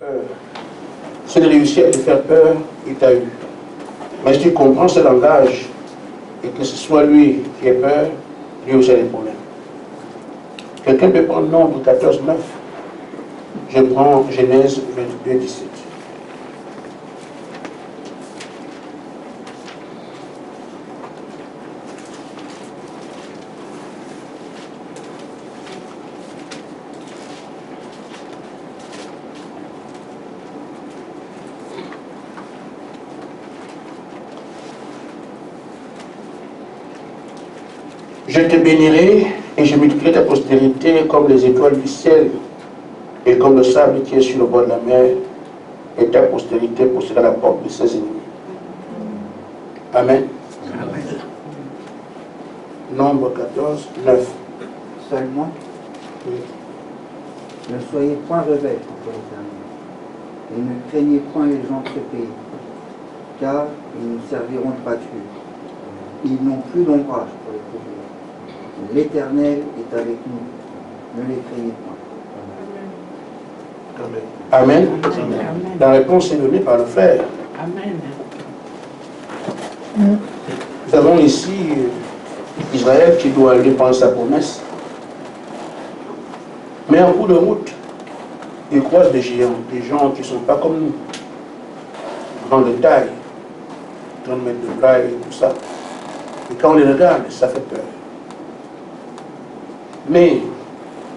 peur. S'il réussit à te faire peur, il t'a eu. Mais si tu comprends ce langage, et que ce soit lui qui ait peur, lui aussi a des problèmes. Quelqu'un peut prendre Nombre 14, 9. Je prends Genèse 22, 17. Je te bénirai et je multiplierai ta postérité comme les étoiles du ciel et comme le sable qui est sur le bord de la mer, et ta postérité possédera la porte de ses ennemis. Amen. Amen. Nombre 14, 9. Seulement, Oui. ne soyez point rebelles contre l'Éternel, et ne craignez point les gens de ce pays, car ils nous serviront de pâture. Ils n'ont plus d'ombrage pour les couvrir. L'Éternel est avec nous, ne les craignez point. Amen. Amen. La réponse est donnée par le frère. Amen. Nous avons ici Israël qui doit aller prendre sa promesse. Mais en cours de route, il croise des géants, des gens qui ne sont pas comme nous. Grands de taille, 30 mètres de bras et tout ça. Et quand on les regarde, ça fait peur. Mais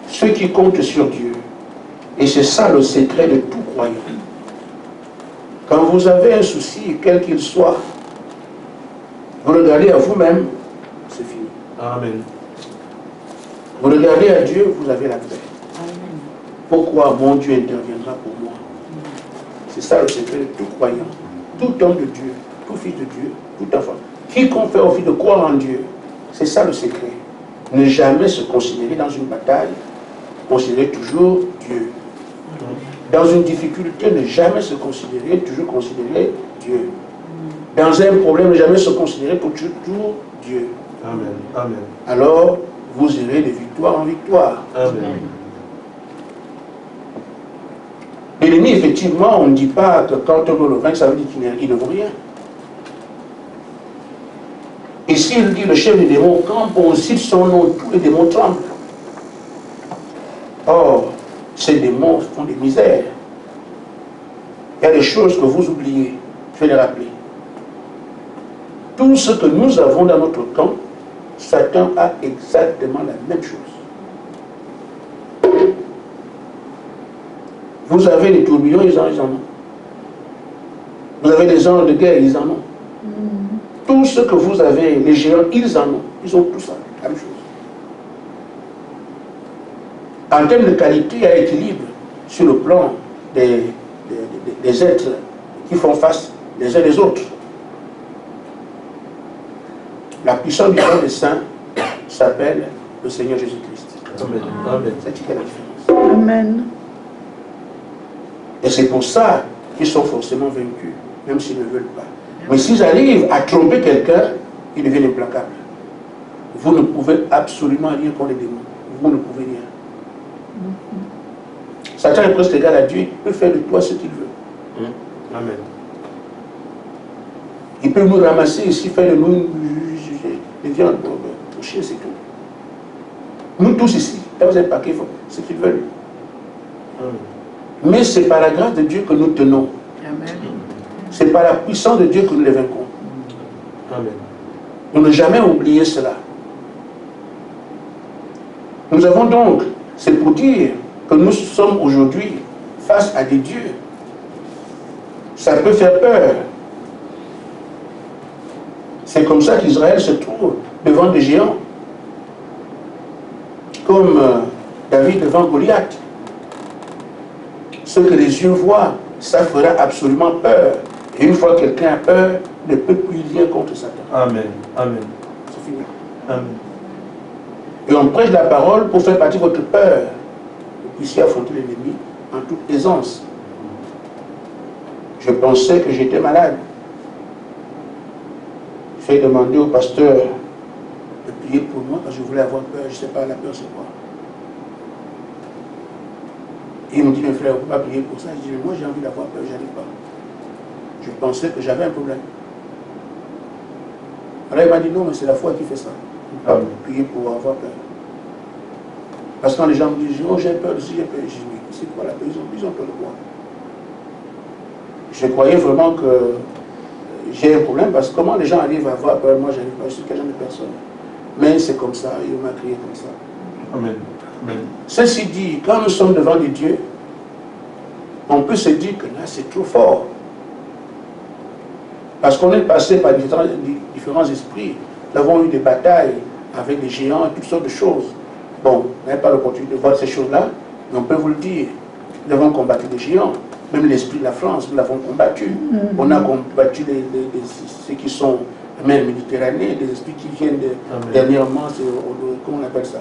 ceux qui comptent sur Dieu, et c'est ça le secret de tout croyant. Quand vous avez un souci, quel qu'il soit, vous regardez à vous-même, c'est fini. Amen. Vous regardez à Dieu, vous avez la paix. Amen. Pourquoi mon Dieu interviendra pour moi? C'est ça le secret de tout croyant, tout homme de Dieu, tout fils de Dieu, tout enfant. Quiconque fait office de croire en Dieu, c'est ça le secret. Ne jamais se considérer dans une bataille, considérer toujours Dieu. Dans une difficulté, ne jamais se considérer, toujours considérer Dieu. Dans un problème, ne jamais se considérer pour toujours Dieu. Amen. Amen. Alors, vous irez de victoire en victoire. Amen. L'ennemi, effectivement, on ne dit pas que quand on veut le vaincre, ça veut dire qu'il ne vaut rien. Et s'il dit le chef des démons, quand on cite son nom, tous les démons tremblent. Or, ces démons font des misères. Il y a des choses que vous oubliez, je vais les rappeler. Tout ce que nous avons dans notre camp, Satan a exactement la même chose. Vous avez des tourbillons, ils en ont. Vous avez des anges de guerre, ils en ont. Tout ce que vous avez, les géants, ils en ont. Ils ont tout ça, la même chose. En termes de qualité et d'équilibre, sur le plan des êtres qui font face les uns les autres, la puissance du Père des Saints s'appelle le Seigneur Jésus-Christ. Amen. Amen. C'est qui fait la différence. Amen. Et c'est pour ça qu'ils sont forcément vaincus, même s'ils ne veulent pas. Mais s'ils arrivent à tromper quelqu'un, ils deviennent implacables. Vous ne pouvez absolument rien contre les démons. Vous ne pouvez rien. Satan est presque égal à Dieu, il peut faire de toi ce qu'il veut. Amen. Il peut nous ramasser ici, faire de nous des viandes pour chier, c'est tout. Nous tous ici, là vous êtes paquet, ce qu'ils veulent. Mais c'est par la grâce de Dieu que nous tenons. Amen. C'est par la puissance de Dieu que nous les vaincrons. Amen. Nous ne jamais oublier cela. Nous avons donc, c'est pour dire que nous sommes aujourd'hui face à des dieux. Ça peut faire peur. C'est comme ça qu'Israël se trouve devant des géants. Comme David devant Goliath. Ce que les yeux voient, ça fera absolument peur. Et une fois que quelqu'un a peur, ne peut plus rien contre Satan. Amen. Amen. C'est fini. Amen. Et on prêche la parole pour faire partie de votre peur. Vous puissiez affronter l'ennemi en toute aisance. Je pensais que j'étais malade. J'ai demandé au pasteur de prier pour moi parce que je voulais avoir peur. Je ne sais pas, la peur c'est quoi. Il me dit, mes frères, on ne peut pas prier pour ça. Je dis, moi j'ai envie d'avoir peur, je n'arrive pas. Je pensais que j'avais un problème. Alors il m'a dit, non, mais c'est la foi qui fait ça. On ne peut pas prier pour avoir peur. Parce que quand les gens me disent, oh j'ai peur de ci, j'ai peur, je dis, mais c'est quoi la peur? Ils ont peur de quoi? Je croyais vraiment que j'ai un problème, parce que comment les gens arrivent à avoir peur? Moi, je n'arrive pas, je suis quelqu'un de personne. Mais c'est comme ça, il m'a crié comme ça. Amen. Amen. Ceci dit, quand nous sommes devant des dieux, on peut se dire que là, c'est trop fort. Parce qu'on est passé par différents esprits. Nous avons eu des batailles avec des géants, toutes sortes de choses. Bon, on n'a pas l'opportunité de voir ces choses-là, mais on peut vous le dire. Nous avons combattu des géants. Même l'esprit de la France, nous l'avons combattu. On a combattu ceux qui sont la mer Méditerranée, des esprits qui viennent dernièrement, comment on appelle ça,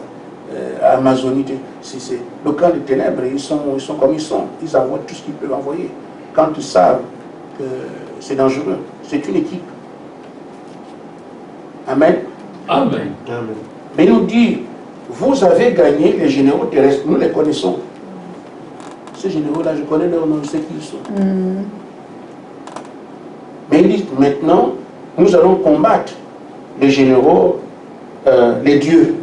Amazonie. C'est le camp des ténèbres, ils sont comme ils sont. Ils envoient tout ce qu'ils peuvent envoyer. Quand ils savent que c'est dangereux, c'est une équipe. Amen. Amen. Amen. Mais il nous dit, vous avez gagné les généraux terrestres, nous les connaissons. Ces généraux-là, je connais leur nom, je sais qui ils sont. Mais il dit, maintenant, nous allons combattre les généraux, les dieux.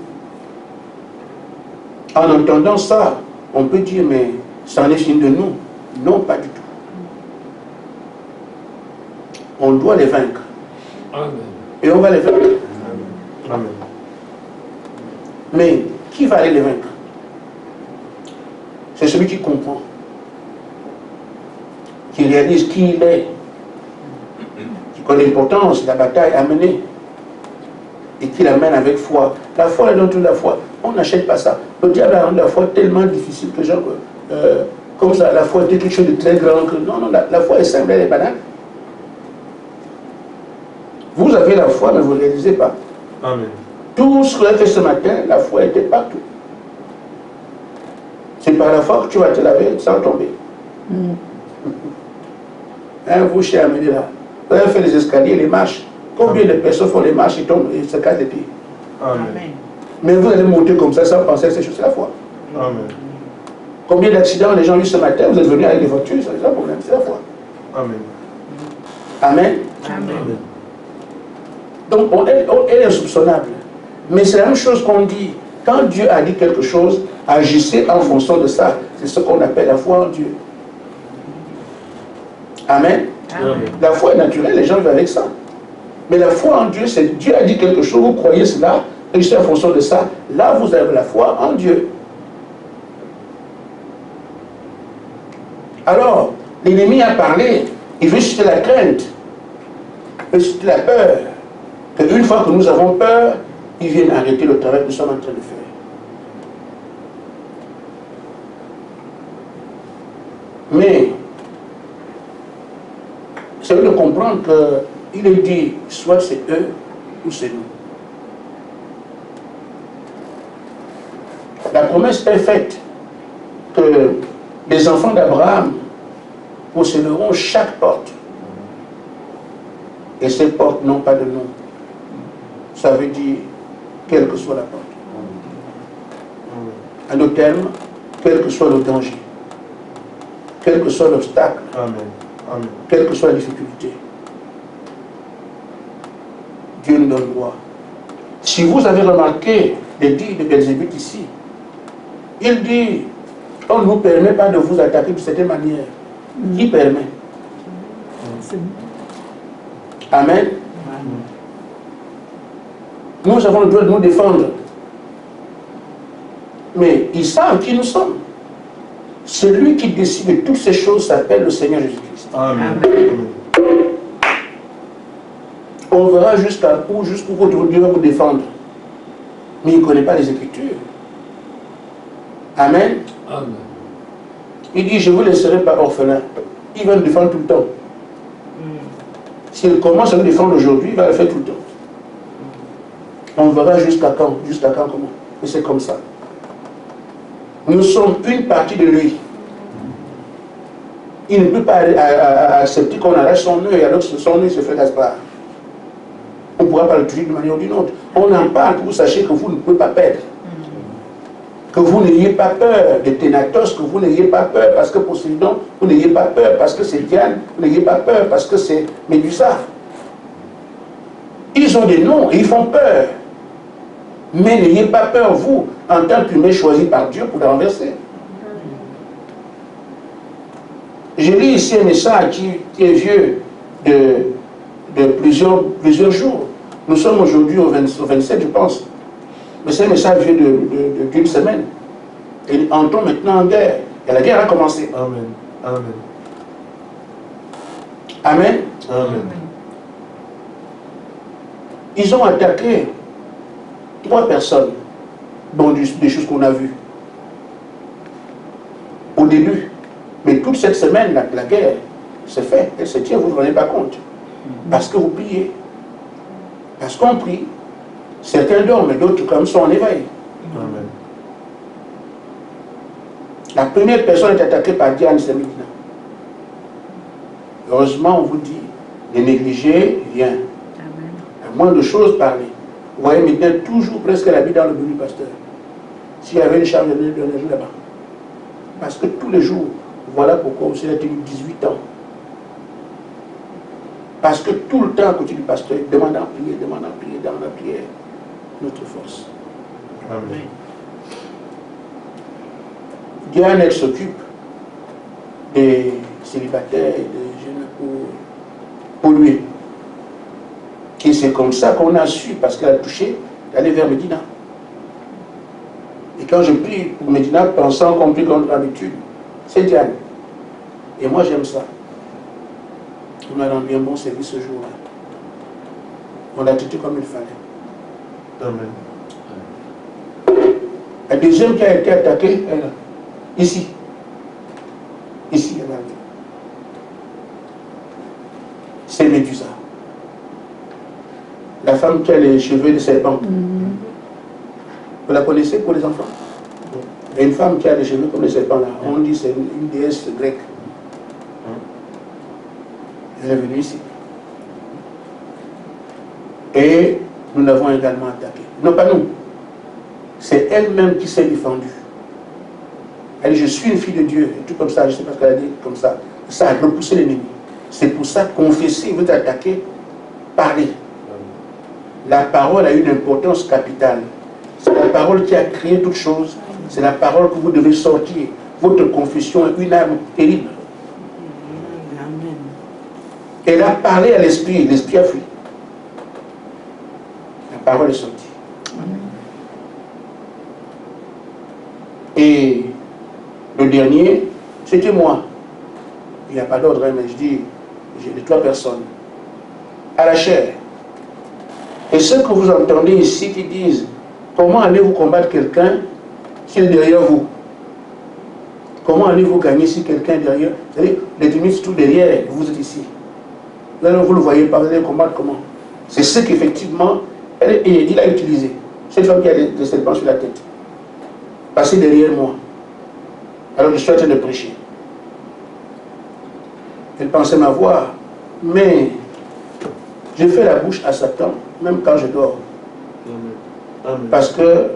En entendant ça, on peut dire, mais ça en est fini de nous. Non, pas du tout. On doit les vaincre. Amen. Et on va les vaincre. Amen. Mais qui va aller les vaincre? C'est celui qui comprend, qui réalise qui il est, qui connaît l'importance de la bataille à mener et qui l'amène avec foi. La foi est dans toute la foi. On n'achète pas ça. Le diable a rendu la foi tellement difficile que genre, comme ça, la foi était quelque chose de très grand. Que, non, la foi est simple, elle est banale. Vous avez la foi, mais vous ne réalisez pas. Amen. Tout ce qu'on a fait ce matin, la foi était partout. C'est par la foi que tu vas te laver sans tomber. Hein, vous, chez Amélie, là, vous avez fait les escaliers, les marches. Combien de personnes font les marches et tombent et se cassent les pieds? Amen. Mais vous allez monter comme ça sans penser à ces choses, c'est la foi. Amen. Combien d'accidents les gens ont eu ce matin, vous êtes venus avec des voitures, c'est un problème, c'est la foi. Amen. Amen. Amen. Donc, elle est insoupçonnable. Mais c'est la même chose qu'on dit. Quand Dieu a dit quelque chose, agissez en fonction de ça. C'est ce qu'on appelle la foi en Dieu. Amen. Amen. La foi est naturelle, les gens vivent avec ça. Mais la foi en Dieu, c'est Dieu a dit quelque chose, vous croyez cela, agissez en fonction de ça. Là, vous avez la foi en Dieu. Alors, l'ennemi a parlé, il veut susciter la crainte, il veut susciter la peur. Qu'une fois que nous avons peur, ils viennent arrêter le travail que nous sommes en train de faire. Mais, c'est de comprendre qu'il est dit, soit c'est eux ou c'est nous. La promesse est faite que les enfants d'Abraham posséderont chaque porte. Et ces portes n'ont pas de nom. Ça veut dire, quelle que soit la porte. En d'autres termes, quel que soit le danger, quel que soit l'obstacle, Amen. Amen. quelle que soit la difficulté, Dieu nous donne droit. Si vous avez remarqué les dires de Belzébuth ici, il dit, on ne vous permet pas de vous attaquer de cette manière. Qui permet? Amen. Nous avons le droit de nous défendre. Mais ils savent qui nous sommes. Celui qui décide de toutes ces choses s'appelle le Seigneur Jésus-Christ. Amen. On verra jusqu'à où votre Dieu va vous défendre. Mais il ne connaît pas les Écritures. Amen. Amen. Il dit, je ne vous laisserai pas orphelin. Il va nous défendre tout le temps. S'il commence à nous défendre aujourd'hui, il va le faire tout le temps. On verra jusqu'à quand. Jusqu'à quand comment. Et c'est comme ça. Nous sommes une partie de lui. Il ne peut pas accepter qu'on arrache son œil alors que son œil se fait Gaspard. On ne pourra pas le tuer d'une manière ou d'une autre. On en parle pour que vous sachiez que vous ne pouvez pas perdre. Que vous n'ayez pas peur de Ténatos, que vous n'ayez pas peur parce que Poséidon, vous n'ayez pas peur parce que c'est Diane, vous n'ayez pas peur parce que c'est Médusa. Ils ont des noms et ils font peur. Mais n'ayez pas peur, vous, en tant qu'humain choisi par Dieu pour le renverser. Je lis ici un message qui est vieux de plusieurs jours. Nous sommes aujourd'hui au 27, je pense. Mais c'est un message vieux d'une semaine. Et entrons maintenant en guerre. Et la guerre a commencé. Amen. Amen. Amen. Amen. Ils ont attaqué 3 personnes, dont des choses qu'on a vues au début. Mais toute cette semaine, la guerre se fait. Elle se tient, vous ne vous rendez pas compte. Parce que vous priez. Parce qu'on prie. Certains dorment, mais d'autres comme sont en éveil. Amen. La première personne est attaquée par Diane, c'est Médina. Heureusement, on vous dit, ne négligez rien. La moindre chose, parlez. Vous voyez Médina toujours presque l'habit dans le bureau du pasteur. S'il y avait une charge de jour là-bas. Parce que tous les jours, voilà pourquoi aussi il a tenu 18 ans. Parce que tout le temps, à côté du pasteur, il demande à prier, dans la prière, notre force. Amen. Diane, elle s'occupe des célibataires et des jeunes pour lui. Et c'est comme ça qu'on a su, parce qu'elle a touché, d'aller vers Médina. Et quand je prie pour Médina, pensant qu'on prie contre l'habitude, c'est Diane. Et moi, j'aime ça. On a rendu un bon service ce jour-là. On l'a traité comme il fallait. Amen. La deuxième qui a été attaquée, elle, ici. Ici, elle a vu. C'est Médusa. La femme qui a les cheveux de serpent. Vous la connaissez pour les enfants? Et une femme qui a les cheveux comme les serpents, là, on dit c'est une déesse grecque. Elle est venue ici. Et nous l'avons également attaquée. Non, pas nous. C'est elle-même qui s'est défendue. Elle dit, je suis une fille de Dieu. Et tout comme ça, je ne sais pas ce qu'elle a dit comme ça. Ça a repoussé l'ennemi. C'est pour ça, confesser, vous attaquer, parler. La parole a une importance capitale. C'est la parole qui a créé toute chose. C'est la parole que vous devez sortir. Votre confession est une arme terrible. Elle a parlé à l'esprit, l'esprit a fui. La parole est sortie. Et le dernier, c'était moi. Il n'y a pas d'ordre, mais je dis, j'ai les 3 personnes. À la chair. Et ceux que vous entendez ici qui disent, comment allez-vous combattre quelqu'un s'il est derrière vous? Comment allez-vous gagner si quelqu'un est derrière? Vous savez, l'ennemi se trouve derrière, vous êtes ici. Là, vous ne le voyez pas, vous allez combattre comment? C'est ce qu'effectivement, il a utilisé. Cette femme qui a des serpents sur la tête. Passez derrière moi. Alors je suis en train de prêcher. Elle pensait m'avoir, mais je fais la bouche à Satan, même quand je dors. Amen. Parce que,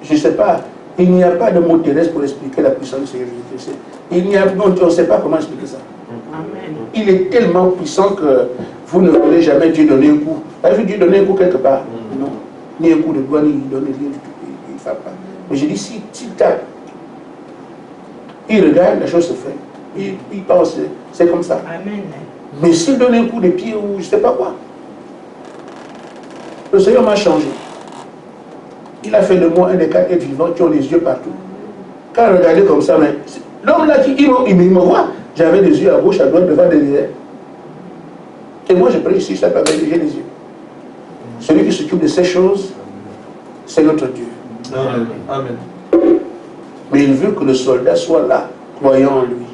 je ne sais pas, il n'y a pas de mot terrestre pour expliquer la puissance du Seigneur Jésus-Christ. On ne sait pas comment expliquer ça. Amen. Il est tellement puissant que vous ne voulez jamais Dieu donner un coup. Avez-vous Dieu donner un coup quelque part? Non. Ni un coup de doigt, ni il donne rien du tout. Il ne fait pas. Mais je dis, s'il tape, il regarde, la chose se fait. Il pense, c'est comme ça. Amen. Mais s'il donne un coup de pied ou je ne sais pas quoi, le Seigneur m'a changé. Il a fait de moi un des 4 êtres vivants qui ont les yeux partout. Quand je regardais comme ça, l'homme là, il me voit. J'avais des yeux à gauche, à droite, devant, derrière. Et moi, je prie ici, je t'appelle, j'ai les yeux. Celui qui s'occupe de ces choses, c'est notre Dieu. Amen. Amen. Mais il veut que le soldat soit là, croyant en lui.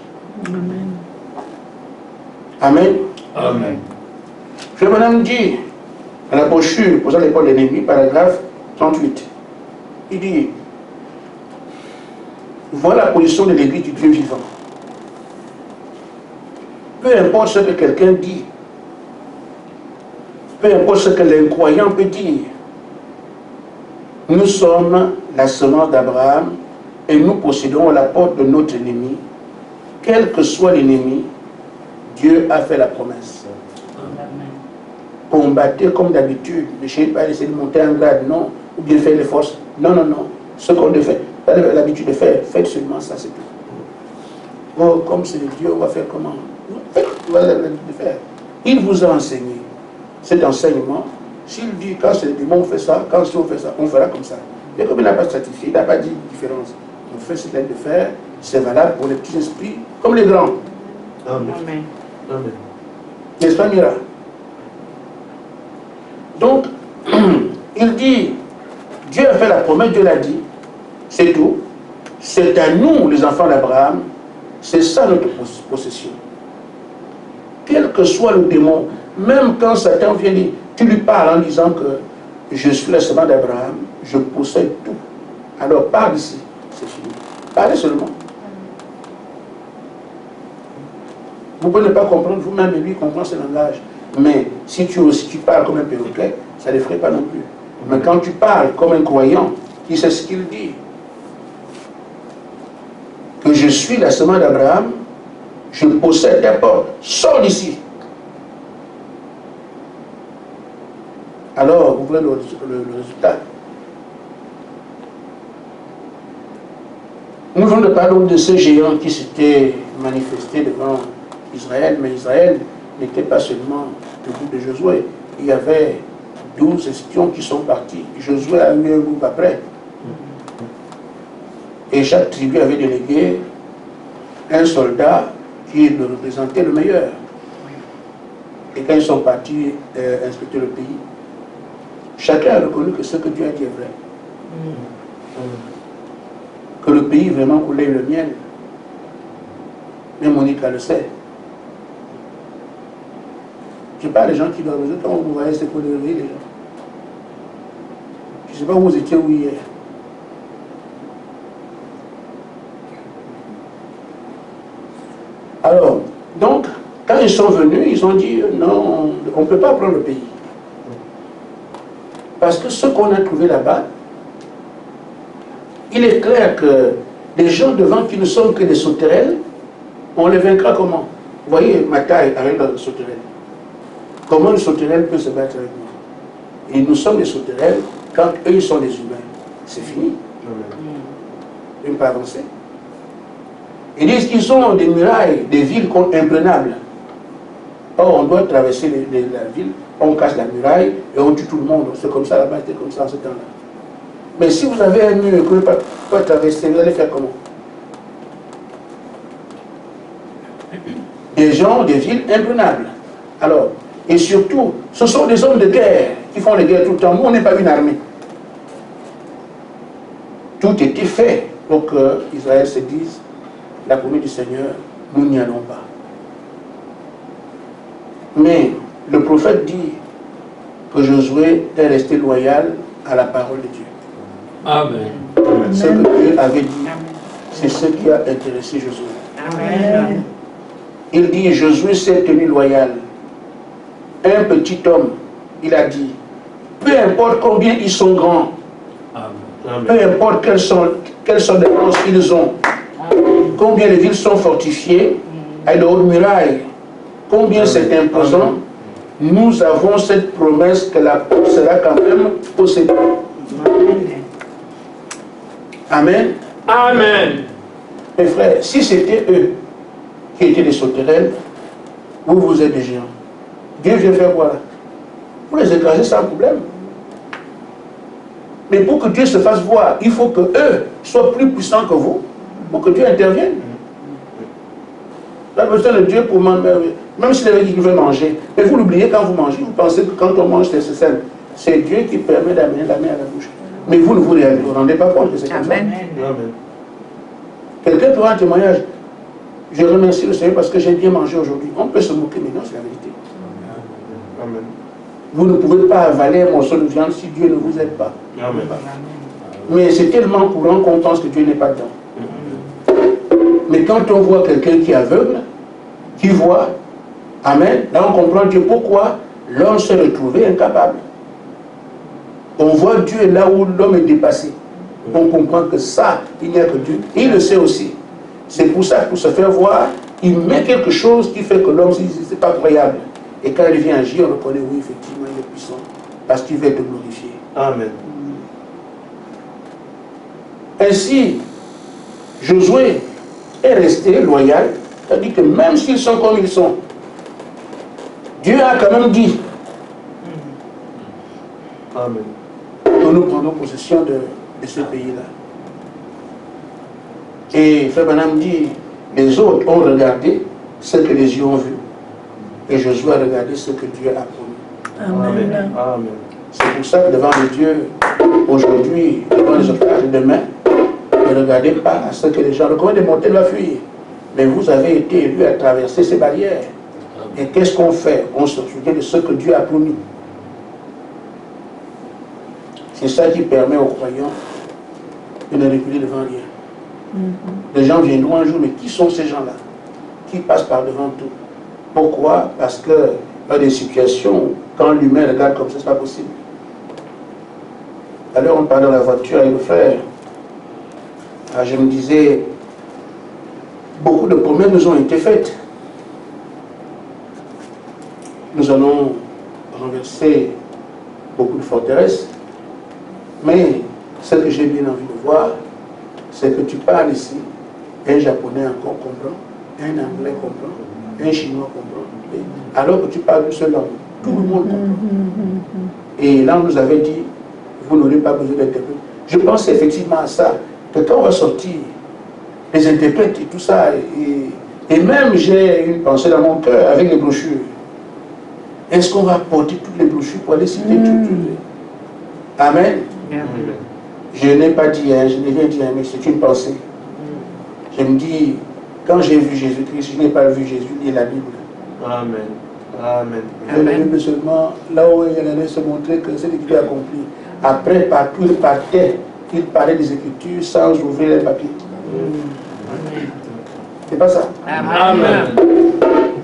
Amen. Amen. Je vais maintenant dire, à la brochure, posant l'épaule de l'ennemi, paragraphe 38, il dit, voilà la position de l'église du Dieu vivant. Peu importe ce que quelqu'un dit, peu importe ce que l'incroyant peut dire, nous sommes la semence d'Abraham et nous possédons la porte de notre ennemi. Quel que soit l'ennemi, Dieu a fait la promesse. Combattez comme d'habitude. Ne cherchez pas à essayer de monter en grade, non. Ou bien faire les forces. Non, non, non. Ce qu'on fait, vous avez l'habitude de faire, faites seulement ça, c'est tout. Oh, comme c'est Dieu, on va faire comment? Faites, vous avez l'habitude de faire. Il vous a enseigné cet enseignement. S'il dit, quand c'est le démon, on fait ça, quand si on fait ça, on fera comme ça. Et comme il n'a pas stratifié, il n'a pas dit différence. On fait ce qu'il a de faire, c'est valable pour les petits esprits, comme les grands. Amen. Amen. N'est-ce pas, Mira? Donc, il dit, Dieu a fait la promesse, Dieu l'a dit, c'est tout. C'est à nous, les enfants d'Abraham, c'est ça notre possession. Quel que soit le démon, même quand Satan vient dire, tu lui parles en disant que je suis la semence d'Abraham, je possède tout. Alors parle ici, c'est fini. Parlez seulement. Vous pouvez ne pas comprendre vous-même, et lui comprend ce langage. Mais si tu parles comme un perroquet, ça ne ferait pas non plus. Mais quand tu parles comme un croyant, qui sait ce qu'il dit, que je suis la semence d'Abraham, je possède ta porte, sors d'ici. Alors, vous voyez le résultat. Nous venons de parler de ce géant qui s'était manifesté devant Israël, mais Israël n'était pas seulement le groupe de Josué. Il y avait 12 espions qui sont partis. Josué a eu un groupe après. Et chaque tribu avait délégué un soldat qui le représentait le meilleur. Et quand ils sont partis inspecter le pays, chacun a reconnu que ce que Dieu a dit est vrai. Que le pays vraiment coulait le miel. Même Monica le sait. Je parle des gens qui doivent vous quand vous voyez ces couleurs, les gens. Je ne sais pas où vous étiez où hier. Alors, donc, quand ils sont venus, ils ont dit non, on ne peut pas prendre le pays. Parce que ce qu'on a trouvé là-bas, il est clair que les gens devant qui ne sont que des sauterelles, on les vaincra comment? Vous voyez, ma taille arrive dans le sauterelle. Comment une sauterelle peut se battre avec nous? Et nous sommes des sauterelles quand eux ils sont des humains. C'est fini. Ils ne peuvent pas avancer. Ils disent qu'ils sont des murailles, des villes imprenables. Or, on doit traverser la ville, on casse la muraille et on tue tout le monde. C'est comme ça là-bas, c'était comme ça en ce temps-là. Mais si vous avez un mur que vous ne pouvez pas traverser, vous allez faire comment? Des gens, des villes imprenables. Alors, et surtout, ce sont des hommes de guerre qui font les guerres tout le temps. Nous, on n'est pas une armée. Tout était fait pour que Israël se dise, la promesse du Seigneur, nous n'y allons pas. Mais le prophète dit que Josué est resté loyal à la parole de Dieu. Amen. Ce que Dieu avait dit, c'est ce qui a intéressé Josué. Amen. Il dit, Josué s'est tenu loyal. Un petit homme, il a dit, peu importe combien ils sont grands, Amen. peu importe quelles sont les forces qu'ils ont, combien les villes sont fortifiées, avec de hautes murailles, combien c'est imposant, nous avons cette promesse que la porte sera quand même possédée. Amen. Amen. Mes frères, si c'était eux qui étaient des sauterelles, vous êtes des géants. Dieu vient faire quoi là? Vous les écrasez sans problème. Mais pour que Dieu se fasse voir, il faut que eux soient plus puissants que vous, pour que Dieu intervienne. La besoin de Dieu pour même s'il avait dit qu'il veut manger. Mais vous l'oubliez quand vous mangez, vous pensez que quand on mange, c'est simple. C'est Dieu qui permet d'amener la main à la bouche. Mais vous ne vous rendez pas compte que c'est comme ça. Amen. Quelqu'un peut avoir un témoignage. Je remercie le Seigneur parce que j'ai bien mangé aujourd'hui. On peut se moquer, mais non, c'est la vérité. Amen. Vous ne pouvez pas avaler un morceau de viande si Dieu ne vous aide pas. Amen. Mais c'est tellement courant qu'on pense que Dieu n'est pas dedans. Mais quand on voit quelqu'un qui est aveugle, qui voit, amen, là on comprend Dieu pourquoi l'homme s'est retrouvé incapable. On voit Dieu là où l'homme est dépassé. On comprend que ça, il n'y a que Dieu. Et il le sait aussi. C'est pour ça que pour se faire voir, il met quelque chose qui fait que l'homme, c'est pas croyable. Et quand il vient agir, on reconnaît, oui, effectivement, il est puissant. Parce qu'il veut te glorifier. Amen. Ainsi, Josué est resté loyal. C'est-à-dire que même s'ils sont comme ils sont, Dieu a quand même dit Amen. que nous prendrons possession de ce pays-là. Et Frère Branham dit, les autres ont regardé ce que les yeux ont vu. Et Josué a regardé ce que Dieu a promis. Amen. Amen. C'est pour ça que devant le Dieu, aujourd'hui, devant les obstacles de demain, ne regardez pas à ce que les gens... Le commandement des montagnes va fuir. Mais vous avez été élus à traverser ces barrières. Et qu'est-ce qu'on fait? On se souvient de ce que Dieu a promis. C'est ça qui permet aux croyants de ne reculer devant rien. Les gens viendront un jour, mais qui sont ces gens-là qui passent par devant tout? Pourquoi? Parce qu'il y a des situations, quand l'humain regarde comme ça, c'est pas possible. Alors on parlait dans la voiture avec le frère. Je me disais, beaucoup de promesses nous ont été faites. Nous allons renverser beaucoup de forteresses. Mais ce que j'ai bien envie de voir, c'est que tu parles ici, un japonais encore comprend, un anglais comprend, un chinois comprend. Alors que tu parles une seule langue, tout le monde comprend. Et là, on nous avait dit, vous n'aurez pas besoin d'interprète. Je pense effectivement à ça, que quand on va sortir, les interprètes et tout ça, et même j'ai une pensée dans mon cœur avec les brochures. Est-ce qu'on va porter toutes les brochures pour aller citer tout? Amen. Je n'ai pas dit, je n'ai rien dit, mais c'est une pensée. Je me dis, quand j'ai vu Jésus-Christ, je n'ai pas vu Jésus lire la Bible. Amen. Amen. Je l'ai vu seulement là où il allait se montrer que c'est l'écriture accomplie. Après, partout il partait, il parlait des Écritures sans ouvrir les papiers. C'est pas ça. Amen.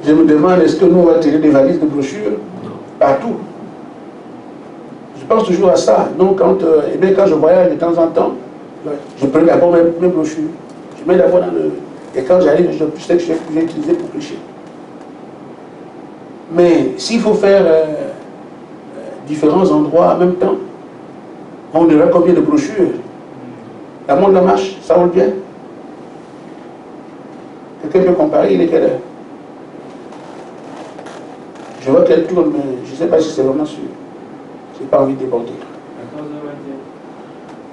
Je me demande, est-ce que nous, on va tirer des valises de brochures partout? Je pense toujours à ça. Donc, quand je voyage de temps en temps, je prends d'abord mes brochures. Je mets d'abord dans le... Et quand j'arrive, je sais que je vais utiliser pour prêcher. Mais s'il faut faire différents endroits en même temps, on aura combien de brochures? La montre la marche, ça roule bien? Quelqu'un peut comparer, il est quelle heure? Je vois qu'elle tourne, mais je ne sais pas si c'est vraiment sûr. Je n'ai pas envie de déborder.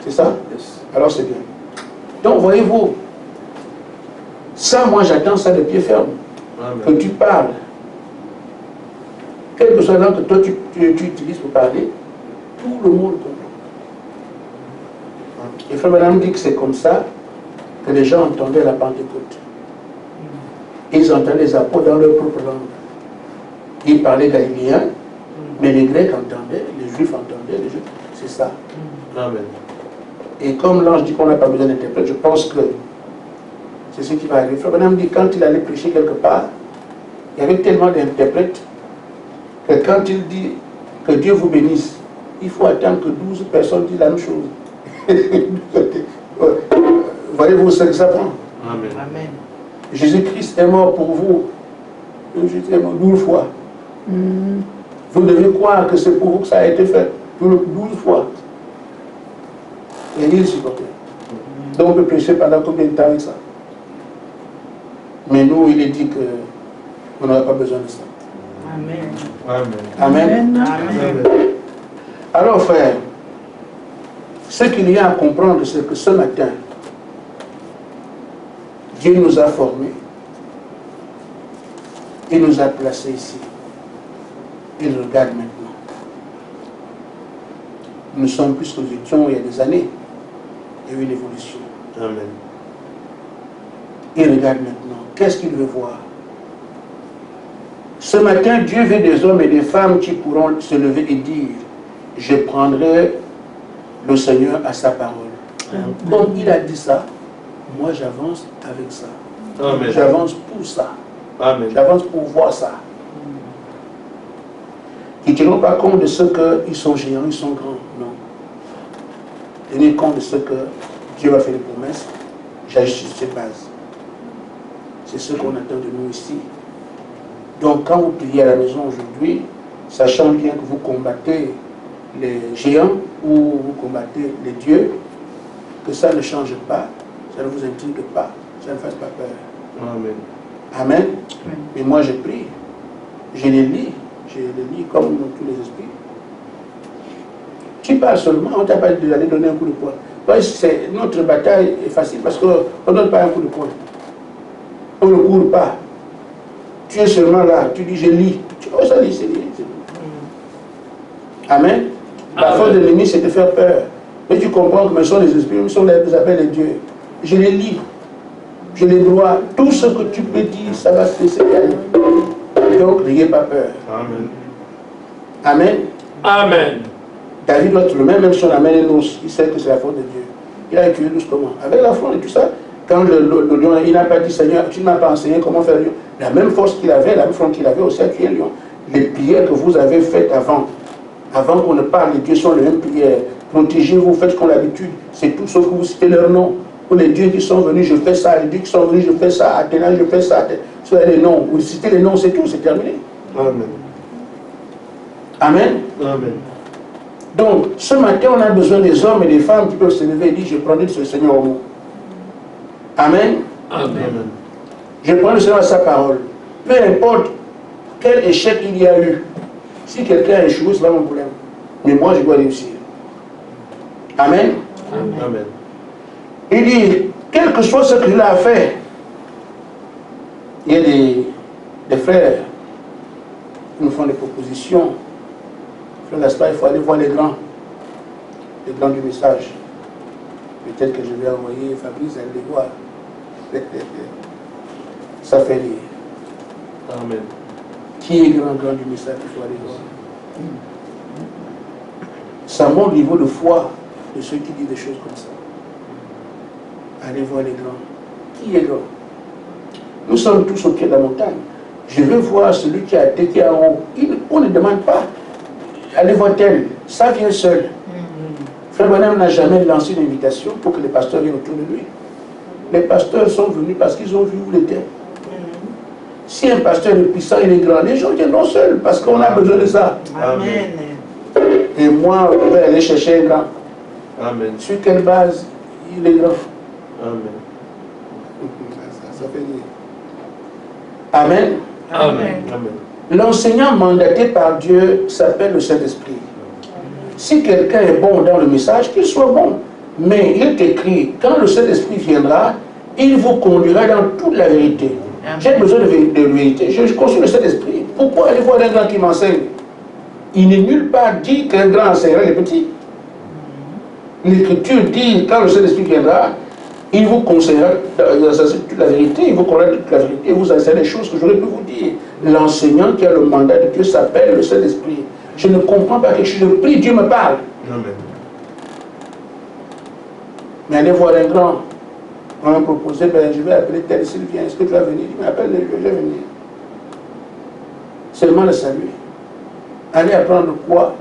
C'est ça? Alors c'est bien. Donc voyez-vous, ça, moi j'attends ça de pied ferme. Que tu parles. Quelle que soit la langue que toi tu utilises pour parler, tout le monde comprend. Et Frère Madame dit que c'est comme ça que les gens entendaient la Pentecôte. Ils entendaient les apôtres dans leur propre langue. Ils parlaient galiléen, mais les Grecs entendaient, les Juifs entendaient, les Juifs. C'est ça. Amen. Et comme l'ange dit qu'on n'a pas besoin d'interprète, je pense que c'est ce qui va arriver. Frère Branham dit quand il allait prêcher quelque part, il y avait tellement d'interprètes que quand il dit que Dieu vous bénisse, il faut attendre que 12 personnes disent la même chose. Voyez-vous ce que ça prend? Amen. Amen. Jésus-Christ est mort pour vous. Jésus est mort 12 fois. Vous devez croire que c'est pour vous que ça a été fait. 12 fois. Et il supportait. Donc on peut prêcher pendant combien de temps avec ça? Mais nous, il est dit qu'on n'aura pas besoin de ça. Amen. Amen. Amen. Amen. Alors frère, ce qu'il y a à comprendre, c'est que ce matin, Dieu nous a formés. Il nous a placés ici. Il regarde maintenant. Nous sommes plus que nous étions il y a des années. Il y a eu une évolution. Amen. Il regarde maintenant. Qu'est-ce qu'il veut voir? Ce matin, Dieu veut des hommes et des femmes qui pourront se lever et dire, je prendrai le Seigneur à sa parole. Comme il a dit ça, moi j'avance avec ça. Amen. J'avance pour ça. Amen. J'avance pour voir ça. Ils ne tiendront pas compte de ce qu'ils sont géants, ils sont grands. Non. tenir compte de ce que Dieu va faire des promesses, j'agis sur cette base. C'est ce qu'on attend de nous ici. Donc quand vous priez à la maison aujourd'hui, sachant bien que vous combattez les géants ou vous combattez les dieux, que ça ne change pas, ça ne vous intrigue pas, ça ne fasse pas peur. Amen. Amen. Mais moi je prie, je les lis comme tous les esprits. Tu parles seulement, on ne t'a pas dit d'aller donner un coup de poing. Notre bataille est facile parce qu'on ne donne pas un coup de poing. On ne court pas. Tu es seulement là, tu dis je lis. Oh, ça lit, c'est lit. Amen. La force de l'ennemi, c'est de faire peur. Mais tu comprends que ce sont les esprits, ce sont les appels de Dieu. Je les lis, je les broie. Tout ce que tu peux dire, ça va se laisser aller. Donc, n'ayez pas peur. Amen. Amen. Amen. David doit être le même si on amène un ours, il sait que c'est la faute de Dieu. Il a tué l'ours comment? Avec la foi et tout ça. Quand le lion, il n'a pas dit Seigneur, tu ne m'as pas enseigné comment faire le lion. La même force qu'il avait, la même force qu'il avait aussi à tuer le lion. Les prières que vous avez faites avant qu'on ne parle, les dieux sont les mêmes prières. Protégez-vous, faites comme l'habitude. C'est tout sauf que vous citez leur nom. Pour les dieux qui sont venus, je fais ça. Les dieux qui sont venus, je fais ça. Athéna, je fais ça. Soit les noms. Vous citez les noms, c'est tout, c'est terminé. Amen. Amen. Amen. Donc, ce matin, on a besoin des hommes et des femmes qui peuvent se lever et dire, je prendrai de ce Seigneur au mot. Amen. Amen. Je prends le Seigneur à sa parole. Peu importe quel échec il y a eu. Si quelqu'un a échoué, ce n'est pas mon problème. Mais moi, je dois réussir. Amen. Amen. Il dit, quel que soit ce qu'il a fait, il y a des frères qui nous font des propositions. Frère Gaspard, il faut aller voir les grands du message. Peut-être que je vais envoyer Fabrice à les voir. Ça fait rire. Amen. Qui est grand du message qu'il faut aller voir? Ça montre le niveau de foi de ceux qui disent des choses comme ça. Allez voir les grands. Qui est grand? Nous sommes tous au pied de la montagne. Je veux voir celui qui a été en haut. On ne demande pas. Allez voir tel. Ça vient seul. Frère Branham n'a jamais lancé une invitation pour que les pasteurs viennent autour de lui. Les pasteurs sont venus parce qu'ils ont vu où il était. Si un pasteur est puissant, il est grand, les gens viendront seuls parce qu'on a besoin de ça. Amen. Et moi, je vais aller chercher un grand. Amen. Sur quelle base il est grand? Amen. Ça fait rire. Amen. Amen. Amen. L'enseignant mandaté par Dieu s'appelle le Saint-Esprit. Si quelqu'un est bon dans le message, qu'il soit bon. Mais il est écrit, quand le Saint-Esprit viendra, il vous conduira dans toute la vérité. J'ai besoin de vérité. Je construis le Saint-Esprit. Pourquoi aller voir un grand qui m'enseigne? Il n'est nulle part dit qu'un grand enseignera les petits. L'Écriture dit, quand le Saint-Esprit viendra, il vous conseillera toute la vérité, il vous connaîtra toute la vérité, il vous enseignera les choses que j'aurais pu vous dire. L'enseignant qui a le mandat de Dieu s'appelle le Saint-Esprit. Je ne comprends pas quelque chose, je prie, Dieu me parle. Amen. Mais allez voir un grand. On m'a proposé, ben, je vais appeler tel Sylvien, est-ce que tu vas venir? Il m'appelle, je vais venir. Seulement le salut. Allez apprendre quoi?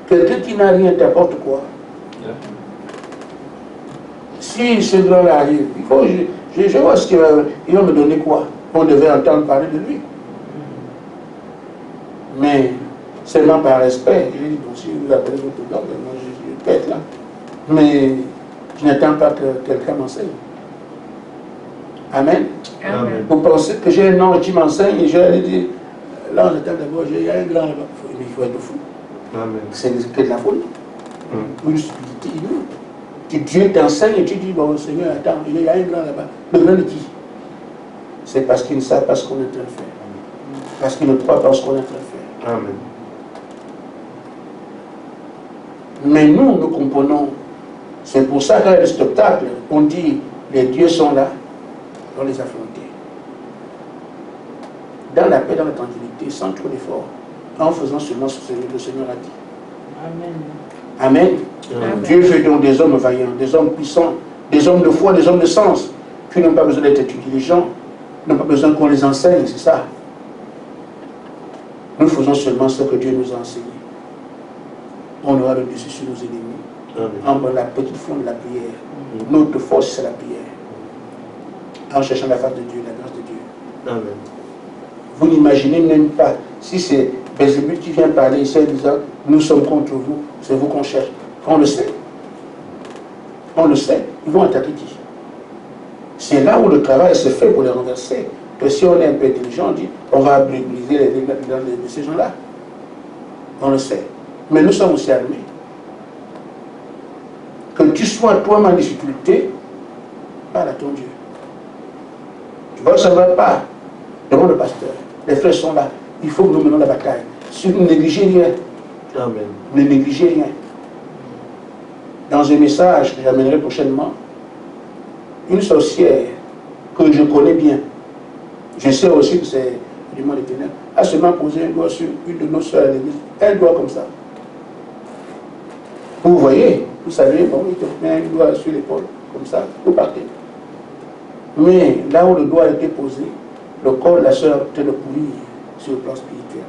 Quelqu'un qui n'a rien t'apporte quoi? Si ce grand-là arrive, il faut, je vois ce qu'il va me donner quoi? On devait entendre parler de lui. Mais seulement par respect, il dit, bon, si vous appelez votre grand, ben, moi je peux être là. Mais je n'attends pas que quelqu'un m'enseigne. Amen. Amen. Vous pensez que j'ai un ange qui m'enseigne et je vais aller dire, là j'attends d'abord, il y a un grand là-bas. Mais il faut être fou. Amen. C'est que de la folie. Une stupidité inouïe. Dieu t'enseigne et tu dis, bon Seigneur, attends, il y a un grand là-bas. Le grand de qui? C'est parce qu'ils ne savent pas ce qu'on est en train de faire. Parce qu'ils ne croient pas ce qu'on est en train de faire. Amen. Mais nous comprenons. C'est pour ça qu'à cet obstacle, on dit, les dieux sont là, on les affronter. Dans la paix, dans la tranquillité, sans trop d'effort, en faisant seulement ce que le Seigneur a dit. Amen. Amen. Amen. Dieu veut donc des hommes vaillants, des hommes puissants, des hommes de foi, des hommes de sens, qui n'ont pas besoin d'être intelligents, n'ont pas besoin qu'on les enseigne, c'est ça. Nous faisons seulement ce que Dieu nous a enseigné. On aura le dessus sur nos ennemis. Entre la petite forme de la prière. Notre force, c'est la prière. En cherchant la face de Dieu, la grâce de Dieu. Amen. Vous n'imaginez même pas, si c'est Bézébul qui vient parler ici en disant nous sommes contre vous, c'est vous qu'on cherche. On le sait. On le sait. Ils vont attaquer qui? C'est là où le travail se fait pour les renverser. Que si on est un peu intelligent, on dit on va briser les de ces gens-là. On le sait. Mais nous sommes aussi armés. Que tu sois toi-même en difficulté, parle à ton Dieu. Tu vois, ça ne va pas. Demande le pasteur. Les frères sont là. Il faut que nous menons la bataille. Si vous ne négligez rien, Amen. ne négligez rien. Dans un message que j'amènerai prochainement, une sorcière que je connais bien, je sais aussi que c'est du monde des ténèbres, a seulement posé un doigt sur une de nos soeurs à l'église. Un doigt comme ça. Vous voyez, vous savez, bon, il te met un doigt sur l'épaule, comme ça, vous partez. Mais là où le doigt a été posé, le corps de la soeur a peut-être le pourrir sur le plan spirituel.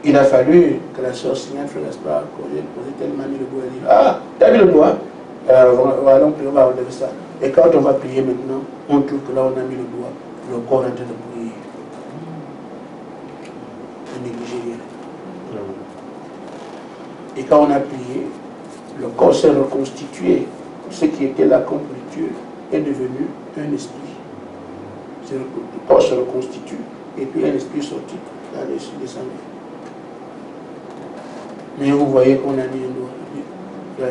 Il a fallu que la soeur signale, frère Gaspard, quand j'ai posé tellement mis le doigt, elle dit ah, t'as mis le doigt? Allons prier, on va enlever ça. Et quand on va prier maintenant, on trouve que là on a mis le doigt, le corps est en train de pourrir. Ne négligez rien. Et quand on a prié, le corps s'est reconstitué. Ce qui était la complétude est devenu un esprit. Le corps se reconstitue et puis un esprit sorti, là-dessus descendu. Mais vous voyez qu'on a mis un doigt.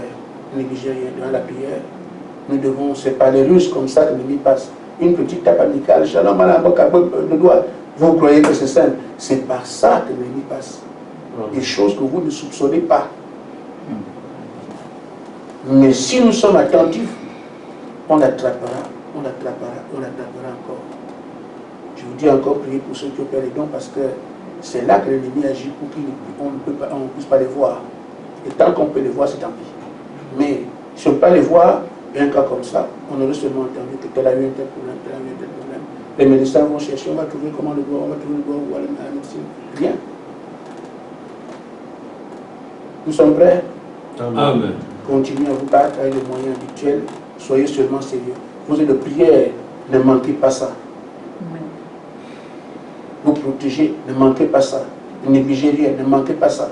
Ne négligez rien dans la prière. Nous devons, c'est pas les Russes comme ça que l'ennemi passe. Une petite tape amicale, le doigt. Vous croyez que c'est simple. C'est par ça que l'ennemi passe. Des choses que vous ne soupçonnez pas. Mais si nous sommes attentifs, on l'attrapera, on l'attrapera, on l'attrapera encore. Je vous dis encore, priez pour ceux qui opèrent les dons parce que c'est là que l'ennemi agit pour qu'on ne puisse pas les voir. Et tant qu'on peut les voir, c'est tant pis. Mais si on ne peut pas les voir, un cas comme ça, on aurait seulement entendu que tel a eu un tel problème, tel a eu un tel problème. Les médecins vont chercher, on va trouver comment le doigt, on va trouver le doigt, on va aller à la médecine. Rien. Nous sommes prêts? Amen. Continuez à vous battre avec les moyens habituels. Soyez seulement sérieux. Vous êtes de prière, ne manquez pas ça. Vous protégez, ne manquez pas ça. Ne négligez rien, ne manquez pas ça.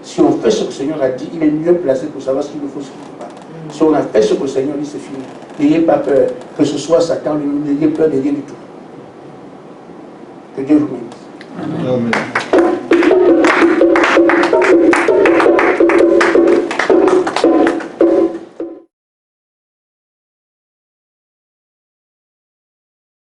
Si on fait ce que le Seigneur a dit, il est mieux placé pour savoir ce qu'il nous faut, ce qu'il ne faut pas. Si on a fait ce que le Seigneur dit, c'est fini. N'ayez pas peur, que ce soit Satan, n'ayez peur de rien du tout. Que Dieu vous bénisse. Amen.